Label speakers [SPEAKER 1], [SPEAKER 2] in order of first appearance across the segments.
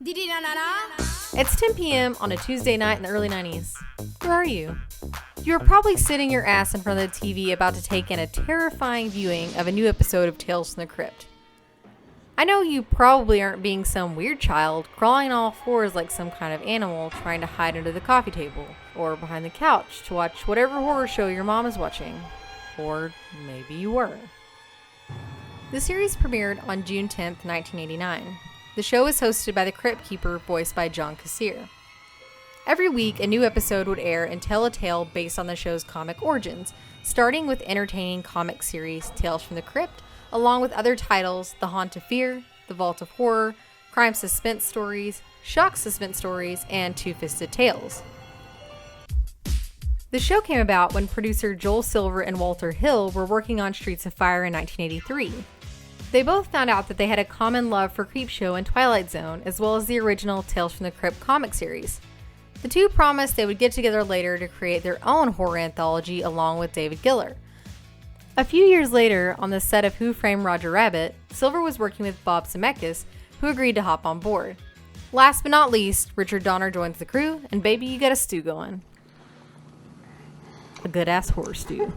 [SPEAKER 1] It's 10 p.m. on a Tuesday night in the early 90s. Where are you? You're probably sitting your ass in front of the TV about to take in a terrifying viewing of a new episode of Tales from the Crypt. I know you probably aren't being some weird child crawling on all fours like some kind of animal trying to hide under the coffee table or behind the couch to watch whatever horror show your mom is watching. Or maybe you were. The series premiered on June 10th, 1989. The show is hosted by the Crypt Keeper, voiced by John Kassir. Every week, a new episode would air and tell a tale based on the show's comic origins, starting with entertaining comic series Tales from the Crypt, along with other titles The Haunt of Fear, The Vault of Horror, Crime Suspense Stories, Shock Suspense Stories, and Two-Fisted Tales. The show came about when producer Joel Silver and Walter Hill were working on Streets of Fire in 1983. They both found out that they had a common love for Creepshow and Twilight Zone, as well as the original Tales from the Crypt comic series. The two promised they would get together later to create their own horror anthology along with David Giler. A few years later, on the set of Who Framed Roger Rabbit, Silver was working with Bob Zemekis, who agreed to hop on board. Last but not least, Richard Donner joins the crew, and baby, you got a stew going. A good-ass horror stew.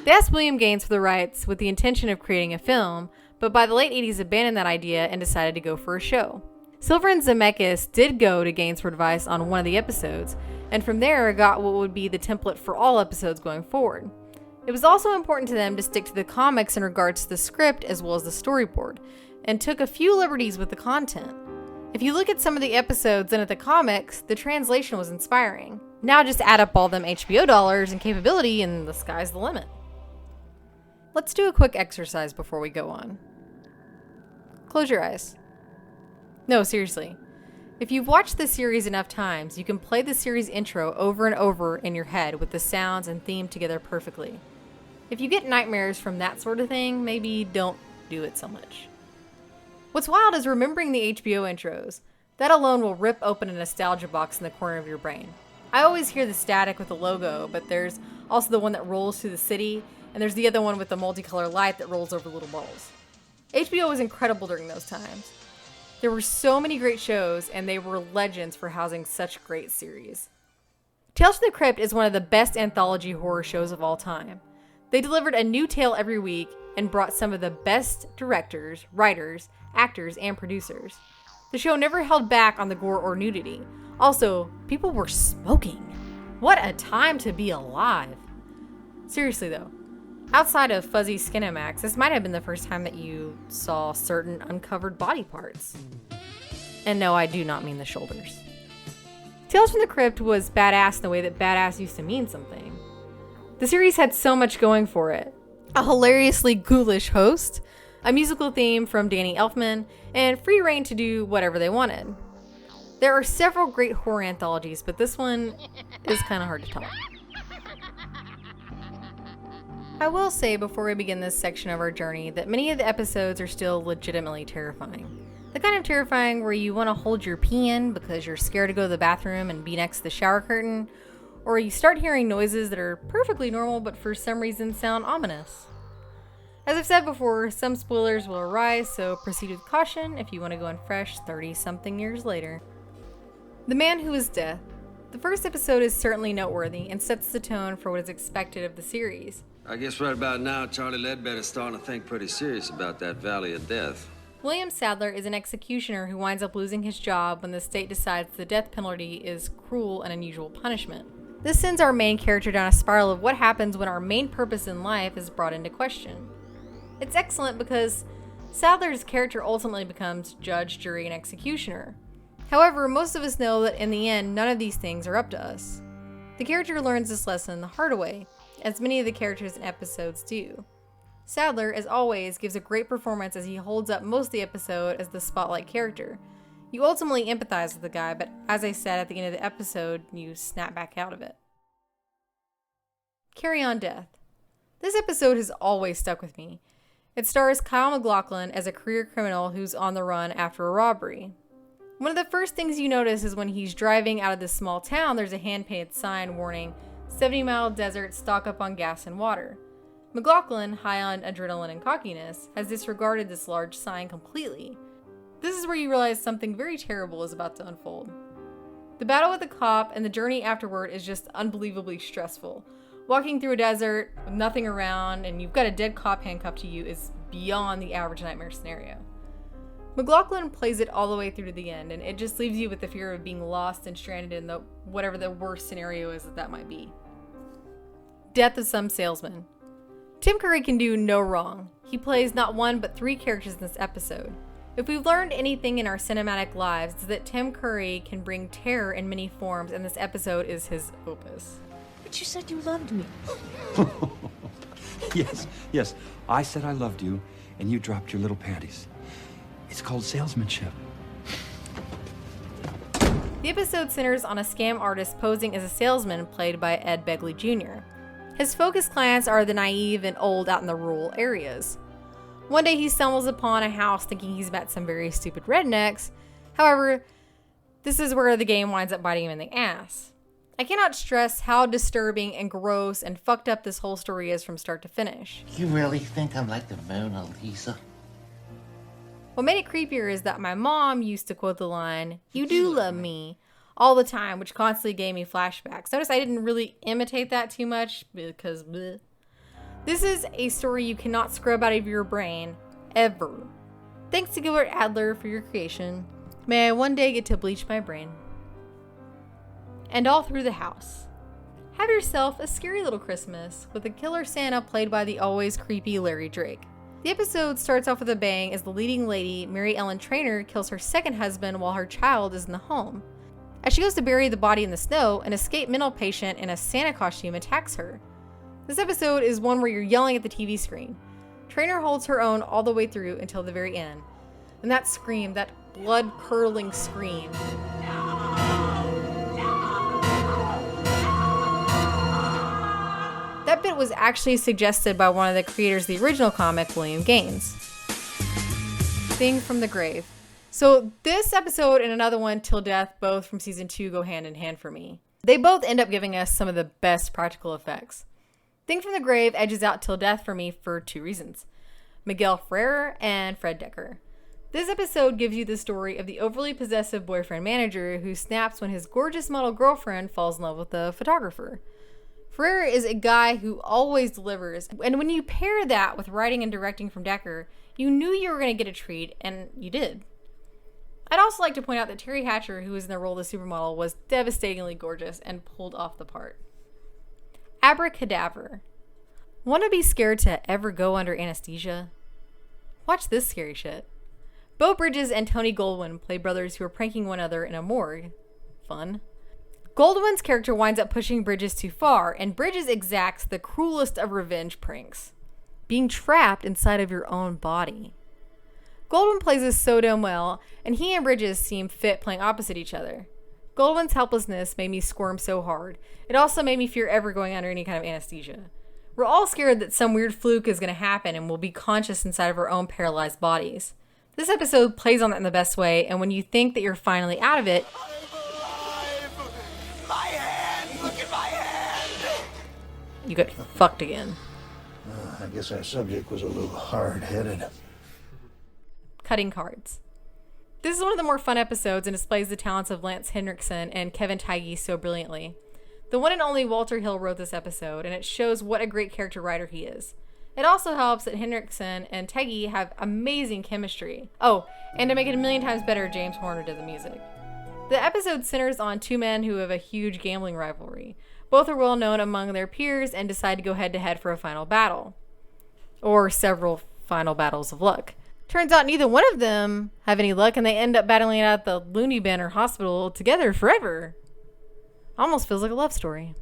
[SPEAKER 1] They asked William Gaines for the rights with the intention of creating a film, but by the late 80s abandoned that idea and decided to go for a show. Silver and Zemekis did go to Gaines for advice on one of the episodes, and from there got what would be the template for all episodes going forward. It was also important to them to stick to the comics in regards to the script as well as the storyboard, and took a few liberties with the content. If you look at some of the episodes and at the comics, the translation was inspiring. Now just add up all them HBO dollars and capability and the sky's the limit. Let's do a quick exercise before we go on. Close your eyes. No, seriously. If you've watched this series enough times, you can play the series intro over and over in your head with the sounds and theme together perfectly. If you get nightmares from that sort of thing, maybe don't do it so much. What's wild is remembering the HBO intros. That alone will rip open a nostalgia box in the corner of your brain. I always hear the static with the logo, but there's also the one that rolls through the city, and there's the other one with the multicolored light that rolls over little balls. HBO was incredible during those times. There were so many great shows, and they were legends for housing such great series. Tales from the Crypt is one of the best anthology horror shows of all time. They delivered a new tale every week and brought some of the best directors, writers, actors, and producers. The show never held back on the gore or nudity. Also, people were smoking. What a time to be alive. Seriously though, outside of fuzzy Skinamax, this might have been the first time that you saw certain uncovered body parts. And no, I do not mean the shoulders. Tales from the Crypt was badass in the way that badass used to mean something. The series had so much going for it. A hilariously ghoulish host, a musical theme from Danny Elfman, and free reign to do whatever they wanted. There are several great horror anthologies, but this one is kind of hard to top. I will say before we begin this section of our journey that many of the episodes are still legitimately terrifying. The kind of terrifying where you want to hold your pee in because you're scared to go to the bathroom and be next to the shower curtain, or you start hearing noises that are perfectly normal but for some reason sound ominous. As I've said before, some spoilers will arise, so proceed with caution if you want to go in fresh 30-something years later. The Man Who Is Death. The first episode is certainly noteworthy and sets the tone for what is expected of the series.
[SPEAKER 2] I guess right about now, Charlie Ledbetter's starting to think pretty serious about that Valley of Death.
[SPEAKER 1] William Sadler is an executioner who winds up losing his job when the state decides the death penalty is cruel and unusual punishment. This sends our main character down a spiral of what happens when our main purpose in life is brought into question. It's excellent because Sadler's character ultimately becomes judge, jury, and executioner. However, most of us know that in the end, none of these things are up to us. The character learns this lesson the hard way, as many of the characters in episodes do. Sadler, as always, gives a great performance as he holds up most of the episode as the spotlight character. You ultimately empathize with the guy, but as I said at the end of the episode, you snap back out of it. Carrion Death. This episode has always stuck with me. It stars Kyle MacLachlan as a career criminal who's on the run after a robbery. One of the first things you notice is when he's driving out of this small town, there's a hand-painted sign warning, 70-mile desert, stock up on gas and water. MacLachlan, high on adrenaline and cockiness, has disregarded this large sign completely. This is where you realize something very terrible is about to unfold. The battle with the cop and the journey afterward is just unbelievably stressful. Walking through a desert with nothing around and you've got a dead cop handcuffed to you is beyond the average nightmare scenario. McLaughlin plays it all the way through to the end, and it just leaves you with the fear of being lost and stranded in whatever the worst scenario is that might be. Death of some salesman. Tim Curry can do no wrong. He plays not one but 3 characters in this episode. If we've learned anything in our cinematic lives, it's that Tim Curry can bring terror in many forms, and this episode is his opus.
[SPEAKER 3] But you said you loved me.
[SPEAKER 4] Yes. I said I loved you, and you dropped your little panties. It's called salesmanship.
[SPEAKER 1] The episode centers on a scam artist posing as a salesman played by Ed Begley Jr. His focus clients are the naive and old out in the rural areas. One day he stumbles upon a house thinking he's met some very stupid rednecks. However, this is where the game winds up biting him in the ass. I cannot stress how disturbing and gross and fucked up this whole story is from start to finish.
[SPEAKER 5] You really think I'm like the Mona Lisa?
[SPEAKER 1] What made it creepier is that my mom used to quote the line, "You do love me," all the time, which constantly gave me flashbacks. Notice I didn't really imitate that too much because bleh. This is a story you cannot scrub out of your brain, ever. Thanks to Gilbert Adler for your creation. May I one day get to bleach my brain. And all through the house. Have yourself a scary little Christmas with a killer Santa played by the always creepy Larry Drake. The episode starts off with a bang as the leading lady, Mary Ellen Trainor, kills her second husband while her child is in the home. As she goes to bury the body in the snow, an escaped mental patient in a Santa costume attacks her. This episode is one where you're yelling at the TV screen. Trainor holds her own all the way through until the very end. And that scream, that blood-curdling scream. That bit was actually suggested by one of the creators of the original comic, William Gaines. Thing from the Grave. So this episode and another one, Till Death, both from season 2, go hand in hand for me. They both end up giving us some of the best practical effects. Thing from the Grave edges out Till Death for me for 2 reasons. Miguel Ferrer and Fred Decker. This episode gives you the story of the overly possessive boyfriend manager who snaps when his gorgeous model girlfriend falls in love with the photographer. Ferrer is a guy who always delivers, and when you pair that with writing and directing from Decker, you knew you were going to get a treat, and you did. I'd also like to point out that Terry Hatcher, who was in the role of the supermodel, was devastatingly gorgeous and pulled off the part. Abra, cadaver. Want to be scared to ever go under anesthesia? Watch this scary shit. Beau Bridges and Tony Goldwyn play brothers who are pranking one another in a morgue. Fun. Goldwyn's character winds up pushing Bridges too far, and Bridges exacts the cruelest of revenge pranks. Being trapped inside of your own body. Goldwyn plays this so damn well, and he and Bridges seem fit playing opposite each other. Goldwyn's helplessness made me squirm so hard. It also made me fear ever going under any kind of anesthesia. We're all scared that some weird fluke is going to happen and we'll be conscious inside of our own paralyzed bodies. This episode plays on that in the best way, and when you think that you're finally out of it,
[SPEAKER 5] My hand! Look at my hand!
[SPEAKER 1] you get fucked again.
[SPEAKER 6] I guess our subject was a little hard-headed.
[SPEAKER 1] Cutting cards. This is one of the more fun episodes and displays the talents of Lance Henriksen and Kevin Feige so brilliantly. The one and only Walter Hill wrote this episode, and it shows what a great character writer he is. It also helps that Henriksen and Feige have amazing chemistry. Oh, and to make it a million times better, James Horner did the music. The episode centers on 2 men who have a huge gambling rivalry. Both are well known among their peers and decide to go head to head for a final battle. Or several final battles of luck. Turns out neither one of them have any luck, and they end up battling it out the loony bin or hospital together forever. Almost feels like a love story.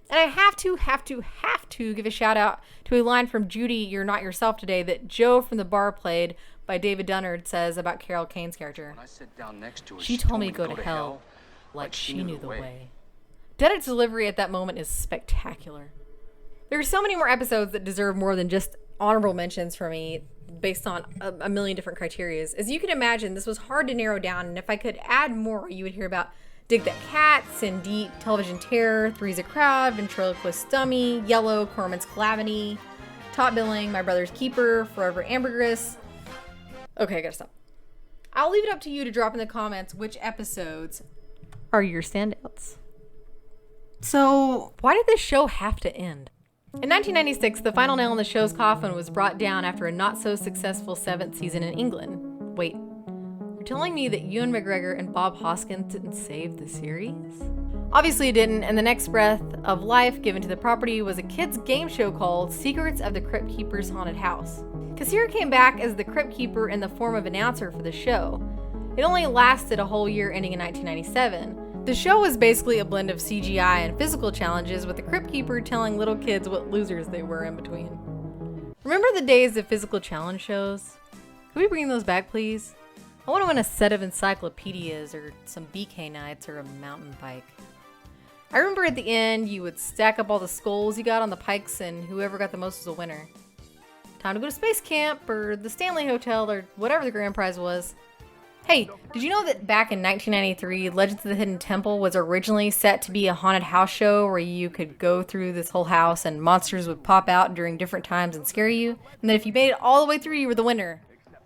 [SPEAKER 1] And I have to give a shout out to a line from Judy, You're Not Yourself Today that Joe from the bar played by David Dunnard says about Carol Kane's character.
[SPEAKER 4] When I sat down next to her,
[SPEAKER 1] She told me to go to hell like she knew the way. Dunnard's delivery at that moment is spectacular. There are so many more episodes that deserve more than just honorable mentions for me based on a million different criterias. As you can imagine, this was hard to narrow down, and if I could add more, you would hear about Dig That Cat, Sin Deep, Television Terror, Three's a Crowd, Ventriloquist Dummy, Yellow, Corman's Calamity, Top Billing, My Brother's Keeper, Forever Ambergris. Okay, I gotta stop. I'll leave it up to you to drop in the comments which episodes are your standouts. So, why did this show have to end? In 1996, the final nail in the show's coffin was brought down after a not-so-successful 7th season in England. Wait, you're telling me that Ewan McGregor and Bob Hoskins didn't save the series? Obviously it didn't, and the next breath of life given to the property was a kids' game show called Secrets of the Crypt Keeper's Haunted House. Kassir came back as the Crypt Keeper in the form of announcer for the show. It only lasted a whole year, ending in 1997. The show was basically a blend of CGI and physical challenges, with the Crypt Keeper telling little kids what losers they were in between. Remember the days of physical challenge shows? Can we bring those back, please? I want to win a set of encyclopedias or some BK nights or a mountain bike. I remember at the end, you would stack up all the skulls you got on the pikes and whoever got the most was a winner. Time to go to space camp or the Stanley Hotel or whatever the grand prize was. Hey, did you know that back in 1993, Legends of the Hidden Temple was originally set to be a haunted house show where you could go through this whole house and monsters would pop out during different times and scare you? And then if you made it all the way through, you were the winner.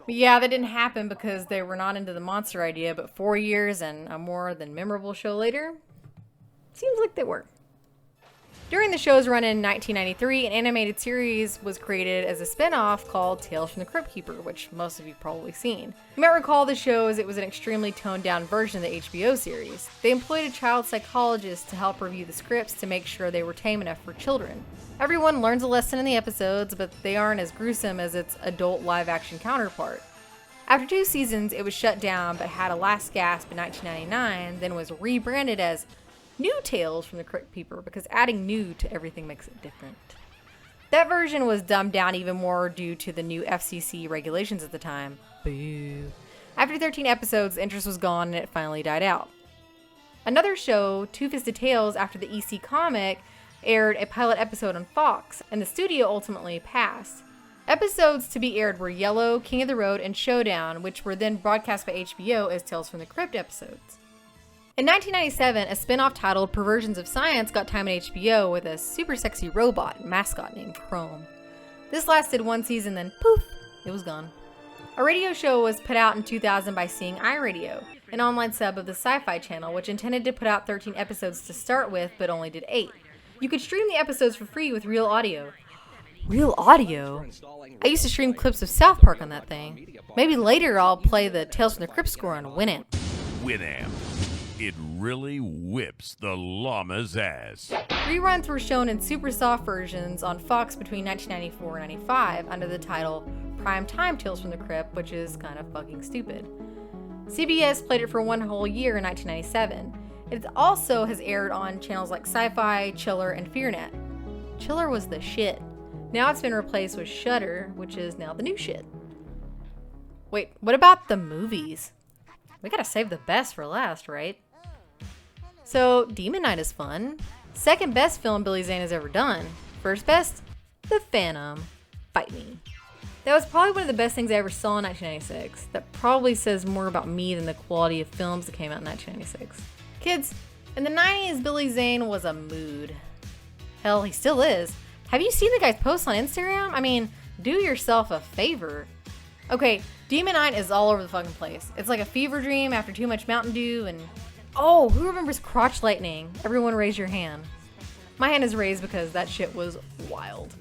[SPEAKER 1] But yeah, that didn't happen because they were not into the monster idea, but 4 years and a more than memorable show later, seems like they were. During the show's run in 1993, an animated series was created as a spin-off called Tales from the Crypt Keeper, which most of you probably seen. You might recall the show as it was an extremely toned-down version of the HBO series. They employed a child psychologist to help review the scripts to make sure they were tame enough for children. Everyone learns a lesson in the episodes, but they aren't as gruesome as its adult live-action counterpart. After 2 seasons, it was shut down but had a last gasp in 1999, then was rebranded as New Tales from the Crypt Keeper because adding new to everything makes it different. That version was dumbed down even more due to the new FCC regulations at the time. Boo. After 13 episodes, the interest was gone and it finally died out. Another show, Two-Fisted Tales, after the EC comic, aired a pilot episode on Fox, and the studio ultimately passed. Episodes to be aired were Yellow, King of the Road, and Showdown, which were then broadcast by HBO as Tales from the Crypt episodes. In 1997, a spin-off titled Perversions of Science got time on HBO with a super sexy robot mascot named Chrome. This lasted 1 season, then poof, it was gone. A radio show was put out in 2000 by Seeing Eye Radio, an online sub of the Sci-Fi Channel, which intended to put out 13 episodes to start with, but only did 8. You could stream the episodes for free with Real Audio. Real Audio? I used to stream clips of South Park on that thing. Maybe later I'll play the Tales from the Crypt score on Winamp.
[SPEAKER 7] Winamp. It really whips the llama's ass.
[SPEAKER 1] Reruns were shown in super soft versions on Fox between 1994 and 95 under the title Prime Time Tales from the Crypt, which is kind of fucking stupid. CBS played it for 1 whole year in 1997. It also has aired on channels like Sci-Fi, Chiller, and FearNet. Chiller was the shit. Now it's been replaced with Shudder, which is now the new shit. Wait, what about the movies? We gotta save the best for last, right? So, Demon Knight is fun. Second best film Billy Zane has ever done. First best, The Phantom. Fight me. That was probably one of the best things I ever saw in 1996. That probably says more about me than the quality of films that came out in 1996. Kids, in the 90s, Billy Zane was a mood. Hell, he still is. Have you seen the guy's posts on Instagram? I mean, do yourself a favor. Okay, Demon Knight is all over the fucking place. It's like a fever dream after too much Mountain Dew and... Oh, who remembers Crotch Lightning? Everyone raise your hand. My hand is raised because that shit was wild.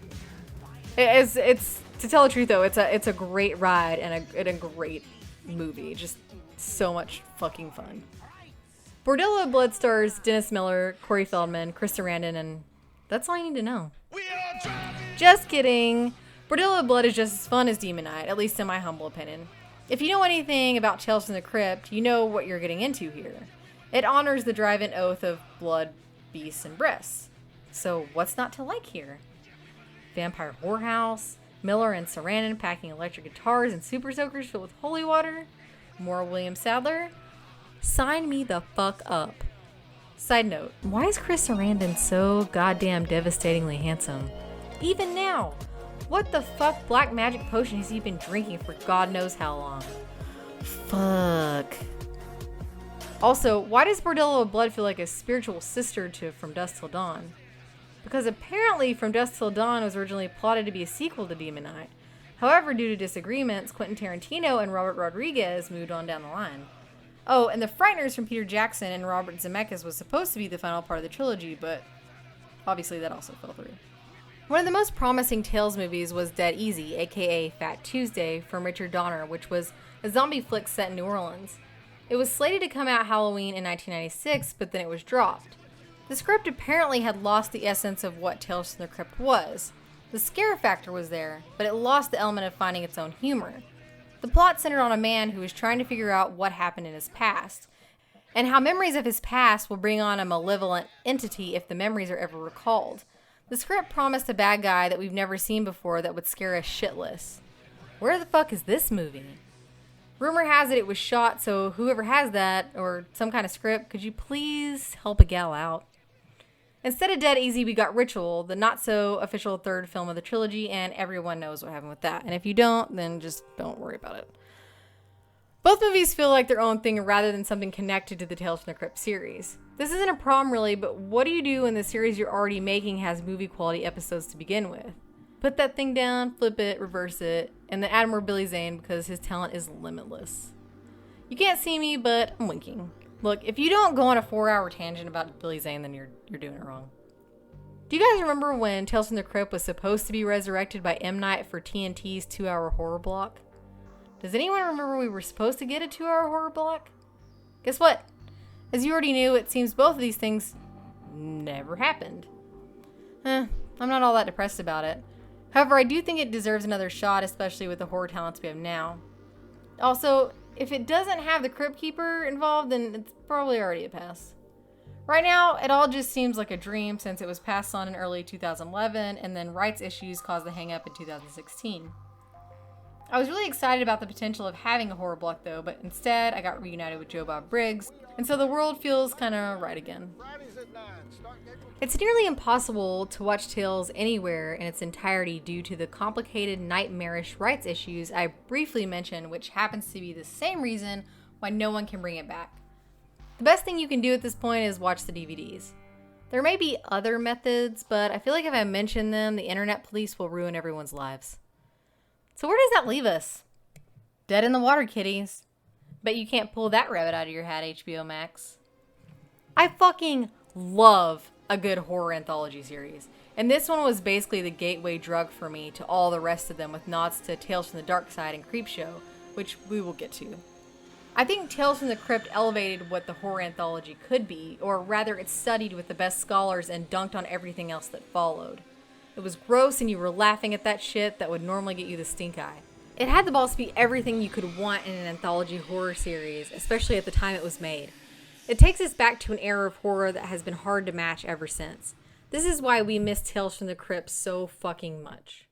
[SPEAKER 1] It's to tell the truth though, it's a great ride and a great movie. Just so much fucking fun. Bordello of Blood stars Dennis Miller, Corey Feldman, Chris Sarandon, and that's all you need to know. Just kidding. Bordello of Blood is just as fun as Demon Knight, at least in my humble opinion. If you know anything about Tales from the Crypt, you know what you're getting into here. It honors the drive-in oath of blood, beasts, and breasts. So what's not to like here? Vampire whorehouse, Miller and Sarandon packing electric guitars and super soakers filled with holy water, more William Sadler. Sign me the fuck up. Side note, why is Chris Sarandon so goddamn devastatingly handsome? Even now. What the fuck black magic potion has he been drinking for God knows how long? Fuck. Also, why does Bordello of Blood feel like a spiritual sister to From Dusk Till Dawn? Because apparently From Dusk Till Dawn was originally plotted to be a sequel to Demon Knight. However, due to disagreements, Quentin Tarantino and Robert Rodriguez moved on down the line. Oh, and The Frighteners from Peter Jackson and Robert Zemeckis was supposed to be the final part of the trilogy, but obviously that also fell through. One of the most promising Tales movies was Dead Easy, aka Fat Tuesday, from Richard Donner, which was a zombie flick set in New Orleans. It was slated to come out Halloween in 1996, but then it was dropped. The script apparently had lost the essence of what Tales from the Crypt was. The scare factor was there, but it lost the element of finding its own humor. The plot centered on a man who was trying to figure out what happened in his past, and how memories of his past will bring on a malevolent entity if the memories are ever recalled. The script promised a bad guy that we've never seen before that would scare us shitless. Where the fuck is this movie? Rumor has it was shot, so whoever has that, or some kind of script, could you please help a gal out? Instead of Dead Easy, we got Ritual, the not-so-official third film of the trilogy, and everyone knows what happened with that. And if you don't, then just don't worry about it. Both movies feel like their own thing rather than something connected to the Tales from the Crypt series. This isn't a problem really, but what do you do when the series you're already making has movie-quality episodes to begin with? Put that thing down, flip it, reverse it, and then add more Billy Zane because his talent is limitless. You can't see me, but I'm winking. Look, if you don't go on a 4-hour tangent about Billy Zane, then you're doing it wrong. Do you guys remember when Tales from the Crypt was supposed to be resurrected by M. Night for TNT's 2-hour horror block? Does anyone remember we were supposed to get a 2-hour horror block? Guess what? As you already knew, it seems both of these things never happened. I'm not all that depressed about it. However, I do think it deserves another shot, especially with the horror talents we have now. Also, if it doesn't have the Crypt Keeper involved, then it's probably already a pass. Right now, it all just seems like a dream since it was passed on in early 2011 and then rights issues caused the hang-up in 2016. I was really excited about the potential of having a horror block though, but instead I got reunited with Joe Bob Briggs, and so the world feels kinda right again. It's nearly impossible to watch Tales anywhere in its entirety due to the complicated, nightmarish rights issues I briefly mentioned, which happens to be the same reason why no one can bring it back. The best thing you can do at this point is watch the DVDs. There may be other methods, but I feel like if I mention them, the internet police will ruin everyone's lives. So where does that leave us? Dead in the water, kiddies. Bet you can't pull that rabbit out of your hat, HBO Max. I fucking love a good horror anthology series. And this one was basically the gateway drug for me to all the rest of them with nods to Tales from the Dark Side and Creepshow, which we will get to. I think Tales from the Crypt elevated what the horror anthology could be, or rather it studied with the best scholars and dunked on everything else that followed. It was gross and you were laughing at that shit that would normally get you the stink eye. It had the balls to be everything you could want in an anthology horror series, especially at the time it was made. It takes us back to an era of horror that has been hard to match ever since. This is why we miss Tales from the Crypt so fucking much.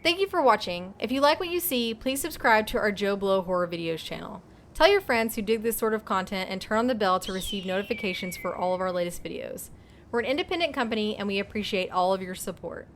[SPEAKER 1] Thank you for watching. If you like what you see, please subscribe to our JoBlo Horror Videos channel. Tell your friends who dig this sort of content and turn on the bell to receive notifications for all of our latest videos. We're an independent company and we appreciate all of your support.